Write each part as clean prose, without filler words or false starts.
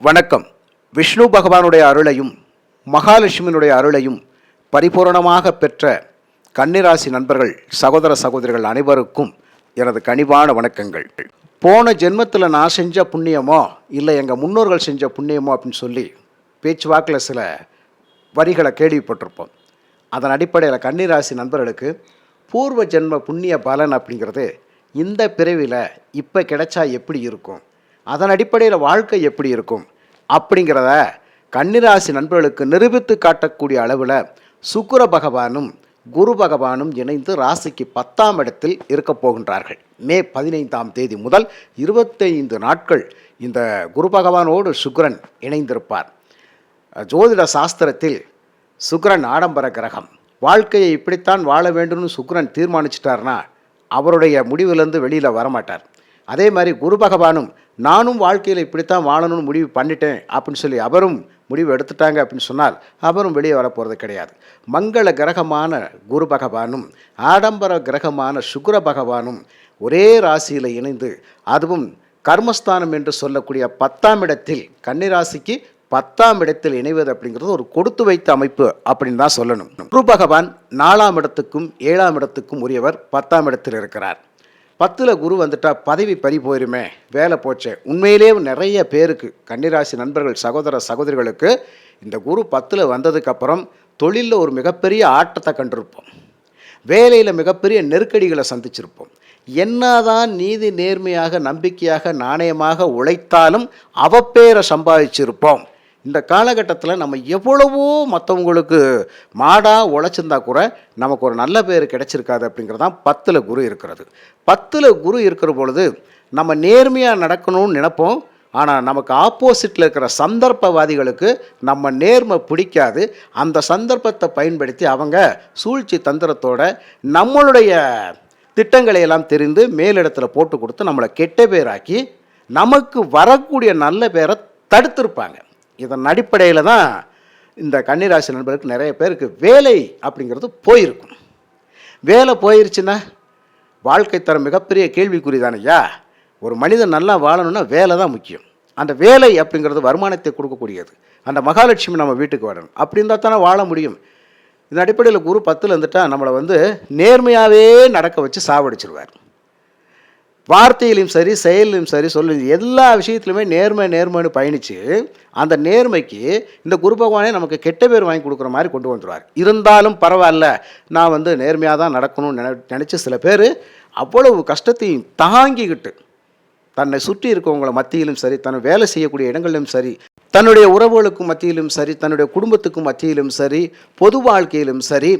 வணக்கம். விஷ்ணு பகவானுடைய அருளையும் மகாலட்சுமியினுடைய அருளையும் பரிபூரணமாக பெற்ற கன்னிராசி நண்பர்கள், சகோதர சகோதரிகள் அனைவருக்கும் எனது கனிவான வணக்கங்கள். போன ஜென்மத்தில் நான் செஞ்ச புண்ணியமோ இல்லை எங்கள் முன்னோர்கள் செஞ்ச புண்ணியமோ அப்படின்னு சொல்லி பேச்சுவாக்கில் சில வரிகளை கேள்விப்பட்டிருப்போம். அதன் அடிப்படையில் கன்னிராசி நண்பர்களுக்கு பூர்வ ஜென்ம புண்ணிய பலன் அப்படிங்கிறது இந்த பிறவியில் இப்போ கிடைச்சா எப்படி இருக்கும், அதன் அடிப்படையில் வாழ்க்கை எப்படி இருக்கும் அப்படிங்கிறத கன்னிராசி நண்பர்களுக்கு நிரூபித்து காட்டக்கூடிய அளவில் சுக்கிர பகவானும் குரு பகவானும் இணைந்து ராசிக்கு 10ஆம் இடத்தில் இருக்கப் போகின்றார்கள். மே 15ஆம் தேதி முதல் 25 நாட்கள் இந்த குரு பகவானோடு சுக்கிரன் இணைந்திருப்பார். ஜோதிட சாஸ்திரத்தில் சுக்கிரன் ஆடம்பர கிரகம். வாழ்க்கையை இப்படித்தான் வாழ வேண்டும்னு சுக்கிரன் தீர்மானிச்சிட்டார்னா அவருடைய முடிவிலேருந்து வெளியில் வரமாட்டார். அதே மாதிரி குரு பகவானும் நானும் வாழ்க்கையில் இப்படித்தான் வாழணும்னு முடிவு பண்ணிட்டேன் அப்படின்னு சொல்லி அவரும் முடிவு எடுத்துட்டாங்க அப்படின்னு சொன்னால் அவரும் வெளியே வரப்போகிறது கிடையாது. மங்கள கிரகமான குரு பகவானும் ஆடம்பர கிரகமான சுக்கிர பகவானும் ஒரே ராசியில் இணைந்து, அதுவும் கர்மஸ்தானம் என்று சொல்லக்கூடிய 10ஆம் இடத்தில், கன்னிராசிக்கு 10ஆம் இடத்தில் இணைவது அப்படிங்கிறது ஒரு கொடுத்து வைத்த அமைப்பு அப்படின்னு தான் சொல்லணும். குரு பகவான் 4ஆம் இடத்துக்கும் 7ஆம் இடத்துக்கும் உரியவர். 10ஆம் இடத்தில் இருக்கிறார். 10ல் குரு வந்துட்டால் பதவி பறி போயிருமே, வேலை போச்சே. உண்மையிலே நிறைய பேருக்கு, கன்னிராசி நண்பர்கள், சகோதர சகோதரிகளுக்கு இந்த குரு 10ல் வந்ததுக்கப்புறம் தொழிலில் ஒரு மிகப்பெரிய ஆட்டத்தை கண்டிருப்போம். வேலையில் மிகப்பெரிய நெருக்கடிகளை சந்திச்சிருப்போம். என்னதான் நீதி நேர்மையாக நம்பிக்கையாக நாணயமாக உழைத்தாலும் அவப்பேரை சம்பாதிச்சிருப்போம். இந்த காலகட்டத்தில் நம்ம எவ்வளவோ மற்றவங்களுக்கு மாடாக உழைச்சிருந்தா கூட நமக்கு ஒரு நல்ல பேர் கிடைச்சிருக்காது அப்படிங்கிறது தான் 10ல் குரு இருக்கிறது. 10ல் குரு இருக்கிற பொழுது நம்ம நேர்மையாக நடக்கணும்னு நினைப்போம். ஆனால் நமக்கு ஆப்போசிட்டில் இருக்கிற சந்தர்ப்பவாதிகளுக்கு நம்ம நேர்மை பிடிக்காது. அந்த சந்தர்ப்பத்தை பயன்படுத்தி அவங்க சூழ்ச்சி தந்திரத்தோட நம்மளுடைய திட்டங்களை எல்லாம் தெரிந்து மேலிடத்தில் போட்டு கொடுத்து நம்மளை கெட்ட பேராக்கி நமக்கு வரக்கூடிய நல்ல பேரை தடுத்திருப்பாங்க. இதன் அடிப்படையில் தான் இந்த கன்னிராசி நண்பர்களுக்கு நிறைய பேருக்கு வேலை அப்படிங்கிறது போயிருக்கும். வேலை போயிருச்சுன்னா வாழ்க்கை தரம் மிகப்பெரிய கேள்விக்குறி தானையா. ஒரு மனிதன் நல்லா வாழணும்னா வேலை தான் முக்கியம். அந்த வேலை அப்படிங்கிறது வருமானத்தை கொடுக்கக்கூடியது. அந்த மகாலட்சுமி நம்ம வீட்டுக்கு வரணும், அப்படி இருந்தால் தானே வாழ முடியும். இந்த அடிப்படையில் குரு 10ல் வந்துட்டால் நம்மளை நேர்மையாகவே நடக்க வச்சு சாவடிச்சிருவார். வார்த்தையிலும் சரி, செயலிலும் சரி, எல்லா விஷயத்துலையுமே நேர்மைன்னு பயணித்து அந்த நேர்மைக்கு இந்த குரு பகவானே நமக்கு கெட்ட பேர் வாங்கி கொடுக்குற மாதிரி கொண்டு வந்துடுவார். இருந்தாலும் பரவாயில்ல, நான் நேர்மையாக தான் நடக்கணும்னு நினச்சி சில பேர் அவ்வளவு கஷ்டத்தையும் தாங்கிக்கிட்டு தன்னை சுற்றி இருக்கவங்களை மத்தியிலும் சரி, தன்னை வேலை செய்யக்கூடிய இடங்களிலும் சரி, தன்னுடைய உறவுகளுக்கும் மத்தியிலும் சரி, தன்னுடைய குடும்பத்துக்கும் மத்தியிலும் சரி, பொது வாழ்க்கையிலும் சரி,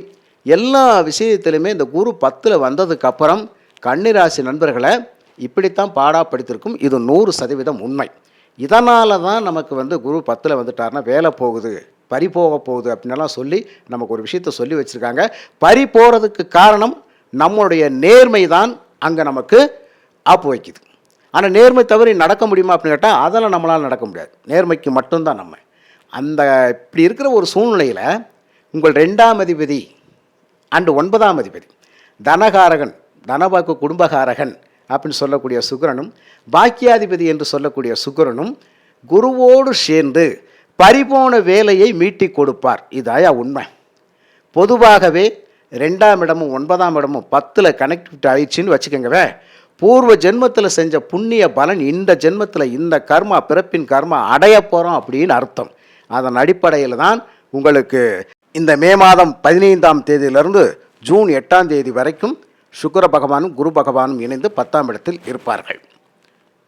எல்லா விஷயத்திலுமே இந்த குரு 10ல் வந்ததுக்கப்புறம் கன்னிராசி நண்பர்களை இப்படித்தான் பாடாப்படுத்திருக்கும். இது 100% உண்மை. இதனால தான் நமக்கு குரு 10ல் வந்துட்டார்னா வேலை போகுது, பறி போக போகுது அப்படின்னலாம் சொல்லி நமக்கு ஒரு விஷயத்த சொல்லி வச்சுருக்காங்க. பறி போகிறதுக்கு காரணம் நம்மளுடைய நேர்மை தான் அங்கே நமக்கு ஆப்பு வைக்குது. ஆனால் நேர்மை தவறி நடக்க முடியுமா அப்படின்னு கேட்டால் அதெல்லாம் நம்மளால் நடக்க முடியாது. நேர்மைக்கு மட்டும்தான் நம்ம. அந்த இப்படி இருக்கிற ஒரு சூழ்நிலையில் உங்கள் 2ஆம் அதிபதி அண்டு 9ஆம் அதிபதி, தனகாரகன், தனவாக்கு குடும்பகாரகன் அப்படின்னு சொல்லக்கூடிய சுக்கிரனும், பாக்கியாதிபதி என்று சொல்லக்கூடிய சுக்கிரனும் குருவோடு சேர்ந்து பறிபோன வேலையை மீட்டி கொடுப்பார். இதாயா உண்மை. பொதுவாகவே 2ஆம் இடமும் 9ஆம் இடமும் 10ல் கனெக்ட் ஆயிடுச்சின்னு வச்சுக்கோங்கவே, பூர்வ ஜென்மத்தில் செஞ்ச புண்ணிய பலன் இந்த ஜென்மத்தில் இந்த கர்மா, பிறப்பின் கர்மா அடைய போகிறோம் அப்படின்னு அர்த்தம். அதன் அடிப்படையில் தான் உங்களுக்கு இந்த மே மாதம் 15ஆம் தேதியிலிருந்து ஜூன் 8ஆம் தேதி வரைக்கும் சுக்கிர பகவானும் குரு பகவானும் இணைந்து 10ஆம் இடத்தில் இருப்பார்கள்.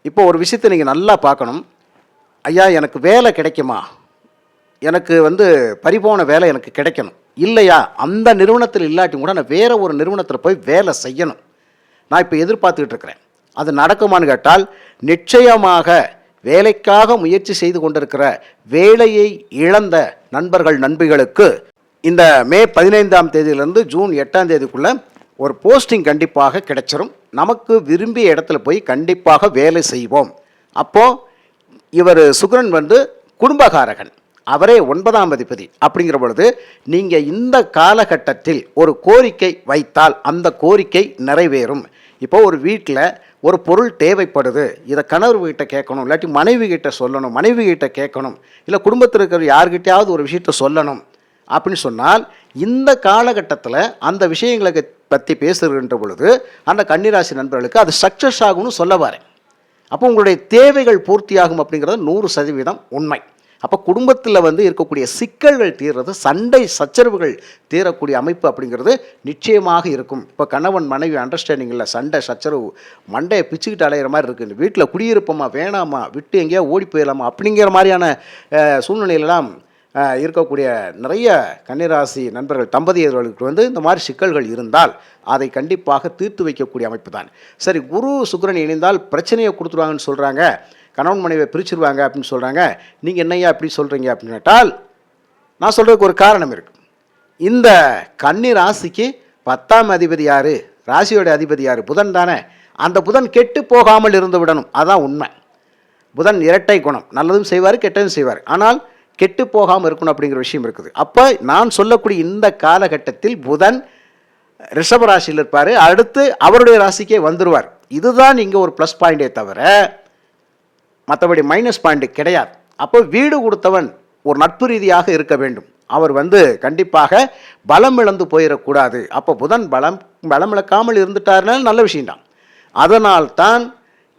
இப்போ ஒரு விஷயத்தை நீங்கள் நல்லா பார்க்கணும். ஐயா, எனக்கு வேலை கிடைக்குமா, எனக்கு பறிபோன வேலை எனக்கு கிடைக்கணும், இல்லையா அந்த நிறுவனத்தில் இல்லாட்டி கூட நான் வேறு ஒரு நிறுவனத்தில் போய் வேலை செய்யணும், நான் இப்போ எதிர்பார்த்துக்கிட்டு இருக்கிறேன், அது நடக்குமான்னு கேட்டால் நிச்சயமாக வேலைக்காக முயற்சி செய்து கொண்டிருக்கிற வேலையை இழந்த நண்பர்கள் நண்பிகளுக்கு இந்த மே 15ஆம் தேதியிலிருந்து ஜூன் 8ஆம் தேதிக்குள்ளே ஒரு போஸ்டிங் கண்டிப்பாக கிடைச்சிரும். நமக்கு விரும்பிய இடத்துல போய் கண்டிப்பாக வேலை செய்வோம். அப்போது இவர் சுக்கிரன் குடும்பகாரகன், அவரே 9ஆம் அதிபதி. அப்படிங்கிற பொழுது நீங்கள் இந்த காலகட்டத்தில் ஒரு கோரிக்கை வைத்தால் அந்த கோரிக்கை நிறைவேறும். இப்போ ஒரு வீட்டில் ஒரு பொருள் தேவைப்படுது, இதை கணவர் கிட்ட கேட்கணும், இல்லாட்டி மனைவி கிட்ட சொல்லணும், மனைவி கிட்ட கேட்கணும், இல்லை குடும்பத்தில் இருக்கிற யார்கிட்டையாவது ஒரு விஷயத்த சொல்லணும் அப்படின்னு சொன்னால், இந்த காலகட்டத்தில் அந்த விஷயங்களை பற்றி பேசுகின்ற பொழுது அந்த கன்னிராசி நண்பர்களுக்கு அது சக்ஸஸ் ஆகும்னு சொல்ல வரேன். அப்போ உங்களுடைய தேவைகள் பூர்த்தியாகும் அப்படிங்கிறது 100% உண்மை. அப்போ குடும்பத்தில் இருக்கக்கூடிய சிக்கல்கள் தீர்றது, சண்டை சச்சரவுகள் தீரக்கூடிய அமைப்பு அப்படிங்கிறது நிச்சயமாக இருக்கும். இப்போ கணவன் மனைவி அண்டர்ஸ்டாண்டிங் இல்லை, சண்டை சச்சரவு மண்டையை பிச்சுக்கிட்டு அலையிற மாதிரி இருக்குது, வீட்டில் குடியிருப்போமா வேணாமா, விட்டு எங்கேயா ஓடி போயிடலாமா அப்படிங்கிற மாதிரியான சூழ்நிலையிலலாம் இருக்கக்கூடிய நிறைய கன்னிராசி நண்பர்கள் தம்பதியர்களுக்கு இந்த மாதிரி சிக்கல்கள் இருந்தால் அதை கண்டிப்பாக தீர்த்து வைக்கக்கூடிய அமைப்பு தான். சரி, குரு சுக்கிரன் இணைந்தால் பிரச்சனையை கொடுத்துருவாங்கன்னு சொல்கிறாங்க, கணவன் மனைவியை பிரிச்சுருவாங்க அப்படின்னு சொல்கிறாங்க, நீங்கள் என்னையா அப்படி சொல்கிறீங்க அப்படின்னு கேட்டால், நான் சொல்கிறதுக்கு ஒரு காரணம் இருக்குது. இந்த கன்னி ராசிக்கு 10ஆம் அதிபதி யார், ராசியோட அதிபதி யார், புதன் தானே. அந்த புதன் கெட்டு போகாமல் இருந்து விடணும், அதான் உண்மை. புதன் இரட்டை குணம், நல்லதும் செய்வார் கெட்டதும் செய்வார், ஆனால் கெட்டு போகாமல் இருக்கணும் அப்படிங்கிற விஷயம் இருக்குது. அப்போ நான் சொல்லக்கூடிய இந்த காலகட்டத்தில் புதன் ரிஷப ராசியில் இருப்பார், அடுத்து அவருடைய ராசிக்கே வந்துடுவார். இதுதான் இங்கே ஒரு ப்ளஸ் பாயிண்டே தவிர மற்றபடி மைனஸ் பாயிண்ட் கிடையாது. அப்போ வீடு கொடுத்தவன் ஒரு நட்பு ரீதியாக இருக்க வேண்டும், அவர் கண்டிப்பாக பலம் இழந்து போயிடக்கூடாது. அப்போ புதன் பலம் இழக்காமல் இருந்துட்டாருனால நல்ல விஷயம்தான். அதனால்தான்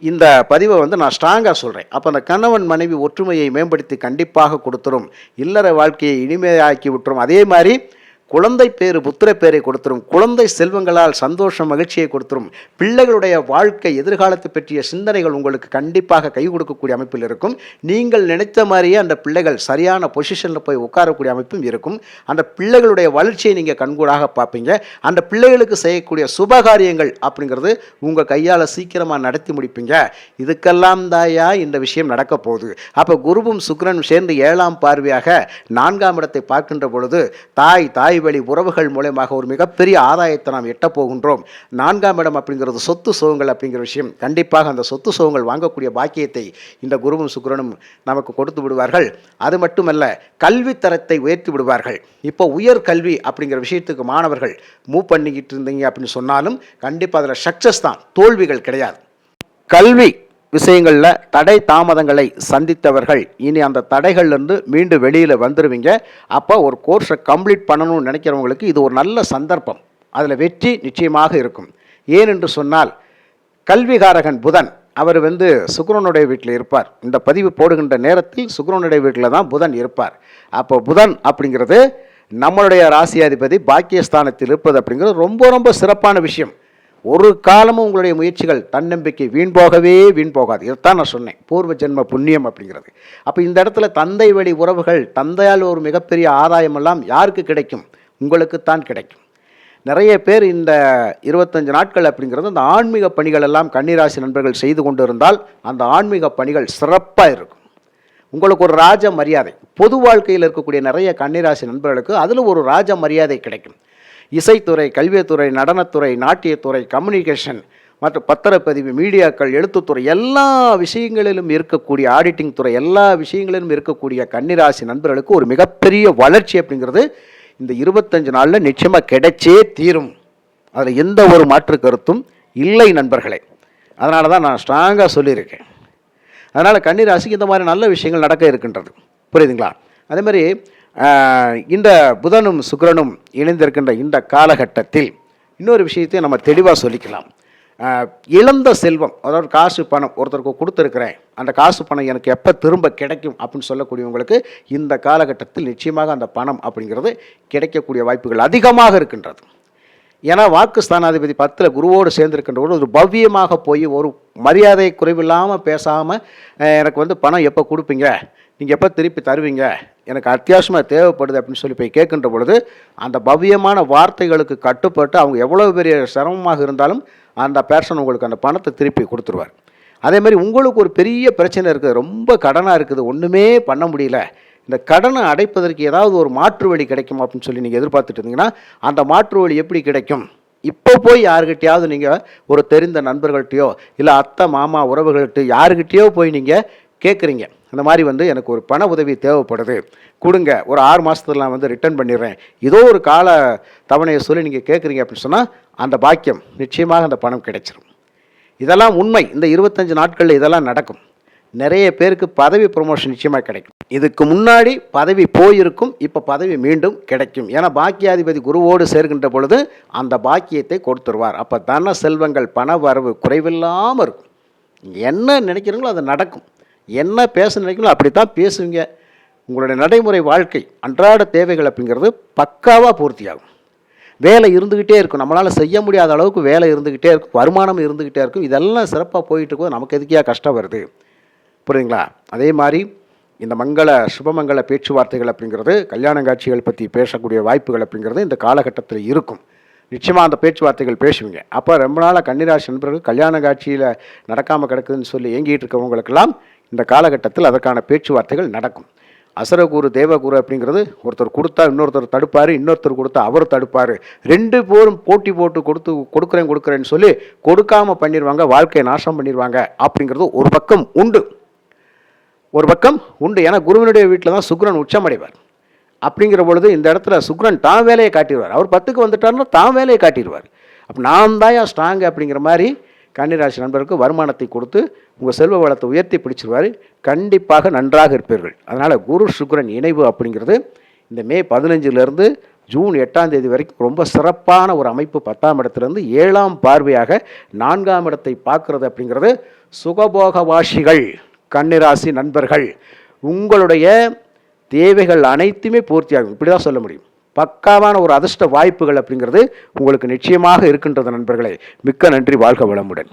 இந்த பதிவை நான் ஸ்ட்ராங்காக சொல்கிறேன். அப்போ அந்த கணவன் மனைவி ஒற்றுமையை மேம்படுத்தி கண்டிப்பாக கொடுத்துரும், இல்லற வாழ்க்கையை இனிமையாக்கி விட்டுரும். அதே மாதிரி குழந்தை பேரு புத்திர பேரை கொடுத்துரும், குழந்தை செல்வங்களால் சந்தோஷம் மகிழ்ச்சியை கொடுத்துரும், பிள்ளைகளுடைய வாழ்க்கை எதிர்காலத்தை பற்றிய சிந்தனைகள் உங்களுக்கு கண்டிப்பாக கை கொடுக்கக்கூடிய அமைப்பில் இருக்கும். நீங்கள் நினைத்த மாதிரியே அந்த பிள்ளைகள் சரியான பொசிஷனில் போய் உட்காரக்கூடிய அமைப்பும் இருக்கும். அந்த பிள்ளைகளுடைய வளர்ச்சியை நீங்கள் கண்கூடாக பார்ப்பீங்க. அந்த பிள்ளைகளுக்கு செய்யக்கூடிய சுபகாரியங்கள் அப்படிங்கிறது உங்கள் கையால் சீக்கிரமாக நடத்தி முடிப்பீங்க. இதுக்கெல்லாம் தாயா இந்த விஷயம் நடக்க போகுது. அப்போ குருவும் சுக்கிரனும் சேர்ந்து 7ஆம் பார்வையாக 4ஆம் இடத்தை பார்க்கின்ற பொழுது தாய் வழி உறவுகள் மூலமாக ஒரு மிகப்பெரிய ஆதாயத்தை நாம் எட்ட போகின்றோம். 4ஆம் இடம் அப்படிங்கிறது சொத்து சுகங்கள் அப்படிங்கிற விஷயம். கண்டிப்பாக அந்த சொத்து சுகங்கள் வாங்கக்கூடிய பாக்கியத்தை இந்த குருவும் சுக்கிரனும் நமக்கு கொடுத்து விடுவார்கள். அது மட்டுமல்ல, கல்வி தரத்தை உயர்த்தி விடுவார்கள். இப்போ உயர் கல்வி அப்படிங்கிற விஷயத்துக்கு மாணவர்கள் மூவ் பண்ணிக்கிட்டு இருந்தீங்க அப்படின்னு சொன்னாலும் கண்டிப்பாக அதில் சக்ஸஸ் தான், தோல்விகள் கிடையாது. கல்வி விஷயங்களில் தடை தாமதங்களை சந்தித்தவர்கள் இனி அந்த தடைகள்லேருந்து மீண்டும் வெளியில் வந்துடுவீங்க. அப்போ ஒரு கோர்ஸை கம்ப்ளீட் பண்ணணும்னு நினைக்கிறவங்களுக்கு இது ஒரு நல்ல சந்தர்ப்பம், அதில் வெற்றி நிச்சயமாக இருக்கும். ஏனென்று சொன்னால், கல்விகாரகன் புதன் அவர் சுக்கிரனுடைய வீட்டில் இருப்பார். இந்த பதிவு போடுகின்ற நேரத்தில் சுக்கிரனுடைய வீட்டில் தான் புதன் இருப்பார். அப்போ புதன் அப்படிங்கிறது நம்மளுடைய ராசியாதிபதி பாக்கியஸ்தானத்தில் இருப்பது அப்படிங்கிறது ரொம்ப ரொம்ப சிறப்பான விஷயம். ஒரு காலமும் உங்களுடைய முயற்சிகள் தன்னம்பிக்கை வீண் போகாது. இதைத்தான் நான் சொன்னேன், பூர்வ ஜென்ம புண்ணியம் அப்படிங்கிறது. அப்போ இந்த இடத்துல தந்தை வழி உறவுகள், தந்தையால் ஒரு மிகப்பெரிய ஆதாயமெல்லாம் யாருக்கு கிடைக்கும்? உங்களுக்குத்தான் கிடைக்கும். நிறைய பேர் இந்த 25 நாட்கள் அப்படிங்கிறது அந்த ஆன்மீக பணிகள் எல்லாம் கன்னிராசி நண்பர்கள் செய்து கொண்டு இருந்தால் அந்த ஆன்மீக பணிகள் சிறப்பாக இருக்கும். உங்களுக்கு ஒரு ராஜ மரியாதை, பொது வாழ்க்கையில் இருக்கக்கூடிய நிறைய கன்னிராசி நண்பர்களுக்கு அதில் ஒரு ராஜ மரியாதை கிடைக்கும். இசைத்துறை, கல்வித்துறை, நடனத்துறை, நாட்டியத்துறை, கம்யூனிகேஷன் மற்றும் பத்திரப்பதிவு, மீடியாக்கள், எழுத்துத்துறை, எல்லா விஷயங்களிலும் இருக்கக்கூடிய ஆடிட்டிங் துறை, எல்லா விஷயங்களிலும் இருக்கக்கூடிய கன்னிராசி நண்பர்களுக்கு ஒரு மிகப்பெரிய வளர்ச்சி அப்படிங்கிறது இந்த 25 நாளில் நிச்சயமாக கிடைச்சே தீரும். அதில் எந்த ஒரு மாற்று கருத்தும் இல்லை நண்பர்களே. அதனால தான் நான் ஸ்ட்ராங்காக சொல்லியிருக்கேன். அதனால் கன்னிராசிக்கு இந்த மாதிரி நல்ல விஷயங்கள் நடக்க இருக்கின்றது, புரியுதுங்களா? அதே மாதிரி இந்த புதனும் சுக்கிரனும் இணைந்திருக்கின்ற இந்த காலகட்டத்தில் இன்னொரு விஷயத்தையும் நம்ம தெளிவாக சொல்லிக்கலாம். இழந்த செல்வம், அதாவது காசு பணம் ஒருத்தருக்கு கொடுத்துருக்கிறேன், அந்த காசு பணம் எனக்கு எப்போ திரும்ப கிடைக்கும் அப்படின்னு சொல்லக்கூடியவங்களுக்கு இந்த காலகட்டத்தில் நிச்சயமாக அந்த பணம் அப்படிங்கிறது கிடைக்கக்கூடிய வாய்ப்புகள் அதிகமாக இருக்கின்றது. ஏன்னா வாக்கு ஸ்தானாதிபதி 10ல் குருவோடு சேர்ந்திருக்கின்றவோடு ஒரு பவ்யமாக போய் ஒரு மரியாதை குறைவில்லாமல் பேசாமல் எனக்கு பணம் எப்போ கொடுப்பீங்க, நீங்கள் எப்போ திருப்பி தருவீங்க, எனக்கு அத்தியாவசியமாக தேவைப்படுது அப்படின்னு சொல்லி போய் கேட்கின்ற பொழுது அந்த பவ்யமான வார்த்தைகளுக்கு கட்டுப்பட்டு அவங்க எவ்வளோ பெரிய சிரமமாக இருந்தாலும் அந்த பேர்சன் உங்களுக்கு அந்த பணத்தை திருப்பி கொடுத்துருவார். அதே மாதிரி உங்களுக்கு ஒரு பெரிய பிரச்சனை இருக்குது, ரொம்ப கடனாக இருக்குது, ஒன்றுமே பண்ண முடியல, இந்த கடனை அடைப்பதற்கு ஏதாவது ஒரு மாற்று வழி கிடைக்கும் அப்படின்னு சொல்லி நீங்கள் எதிர்பார்த்துட்டு இருந்தீங்கன்னா அந்த மாற்று வழி எப்படி கிடைக்கும்? இப்போ போய் யாருக்கிட்டையாவது நீங்கள் ஒரு தெரிந்த நண்பர்கள்ட்டையோ இல்லை அத்தை மாமா உறவுகள்கிட்ட யாருக்கிட்டையோ போய் நீங்கள் கேட்குறீங்க, அந்த மாதிரி எனக்கு ஒரு பண உதவி தேவைப்படுது, கொடுங்க, ஒரு 6 மாதத்துல நான் ரிட்டர்ன் பண்ணிடுறேன், ஏதோ ஒரு கால தவணையை சொல்லி நீங்கள் கேட்குறீங்க அப்படின்னு சொன்னால் அந்த பாக்கியம் நிச்சயமாக அந்த பணம் கிடைச்சிரும். இதெல்லாம் உண்மை. இந்த 25 நாட்களில் இதெல்லாம் நடக்கும். நிறைய பேருக்கு பதவி ப்ரொமோஷன் நிச்சயமாக கிடைக்கும். இதுக்கு முன்னாடி பதவி போயிருக்கும், இப்போ பதவி மீண்டும் கிடைக்கும். ஏன்னா பாக்கியாதிபதி குருவோடு சேர்கின்ற பொழுது அந்த பாக்கியத்தை கொடுத்துருவார். அப்போ தன செல்வங்கள் பண வரவு குறைவில்லாமல் இருக்கும். என்ன நினைக்கிறீங்களோ அது நடக்கும். என்ன பேச நினைக்கிறீங்களோ அப்படி தான் பேசுவீங்க. உங்களுடைய நடைமுறை வாழ்க்கை அன்றாட தேவைகள் அப்படிங்கிறது பக்காவாக பூர்த்தியாகும். வேலை இருந்துக்கிட்டே இருக்கும். நம்மளால் செய்ய முடியாத அளவுக்கு வேலை இருந்துக்கிட்டே இருக்கும், வருமானம் இருந்துக்கிட்டே இருக்கும். இதெல்லாம் சிறப்பாக போயிட்டு இருக்கும். நமக்கு எதுக்கியா கஷ்டம் வருது? புரியுதுங்களா? அதே மாதிரி இந்த சுபமங்கல பேச்சுவார்த்தைகள் அப்படிங்கிறது, கல்யாண காட்சிகள் பற்றி பேசக்கூடிய வாய்ப்புகள் அப்படிங்கிறது இந்த காலகட்டத்தில் இருக்கும். நிச்சயமாக அந்த பேச்சுவார்த்தைகள் பேசுவீங்க. அப்போ ரொம்ப நாளாக கன்னிராசி நண்பர்கள் கல்யாண காட்சியில் நடக்காமல் கிடக்குதுன்னு சொல்லி ஏங்கிட்டு இருக்கவங்களுக்கெல்லாம் இந்த காலகட்டத்தில் அதற்கான பேச்சுவார்த்தைகள் நடக்கும். அசரகுரு தேவகுரு அப்படிங்கிறது ஒருத்தர் கொடுத்தா இன்னொருத்தர் தடுப்பார், இன்னொருத்தர் கொடுத்தா அவர் தடுப்பார். 2 பேரும் போட்டி போட்டு கொடுக்குறேன்னு சொல்லி கொடுக்காமல் பண்ணிடுவாங்க, வாழ்க்கையை நாசம் பண்ணிடுவாங்க அப்படிங்கிறது ஒரு பக்கம் உண்டு. ஏன்னா குருவினுடைய வீட்டில் தான் சுக்கிரன் உச்சமடைவார். அப்படிங்கிற பொழுது இந்த இடத்துல சுக்கிரன் தான் வேலையை காட்டிடுவார். அவர் 10க்கு வந்துட்டார்னா தான் வேலையை காட்டிடுவார். அப்போ நான் தான் ஸ்ட்ராங்கு அப்படிங்கிற மாதிரி கன்னிராசி நண்பருக்கு வருமானத்தை கொடுத்து உங்கள் செல்வ வளத்தை உயர்த்தி பிடிச்சிருவார். கண்டிப்பாக நன்றாக இருப்பீர்கள். அதனால் குரு சுக்கிரன் இணைவு அப்படிங்கிறது இந்த மே 15லேருந்து ஜூன் 8ஆம் தேதி வரைக்கும் ரொம்ப சிறப்பான ஒரு அமைப்பு. 10ஆம் இடத்துலேருந்து 7ஆம் பார்வையாக 4ஆம் இடத்தை பார்க்குறது அப்படிங்கிறது சுகபோக வாசிகள் கன்னிராசி நண்பர்கள் உங்களுடைய தேவைகள் அனைத்துமே பூர்த்தியாகும். இப்படி தான் சொல்ல முடியும். பக்காவான ஒரு அதிர்ஷ்ட வாய்ப்புகள் அப்படிங்கிறது உங்களுக்கு நிச்சயமாக இருக்கின்றது நண்பர்களே. மிக்க நன்றி. வாழ்க வளமுடன்.